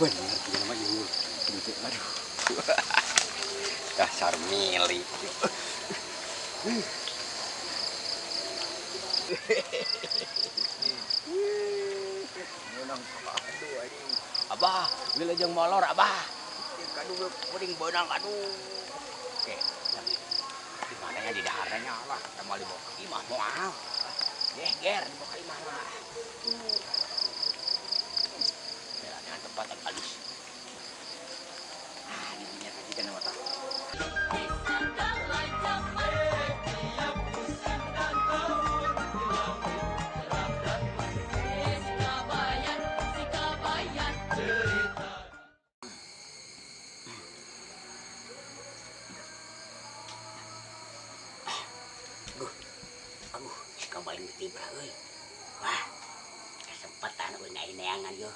Bener punya nama Iul. Aduh. Dasar milik. Menang aduh anjing. Abah, wilujeng molor abah. Aduh kuring beunang aduh. Oke, di mana ya di daharnya lah. Sama di bawah imah moal. Ger di bawah imah lah. Jalannya tempat yang halus. Ini minyak aja kan mata. Aduh, si kabayan ketiba euy. Wah, kesempatan euy neangan yo.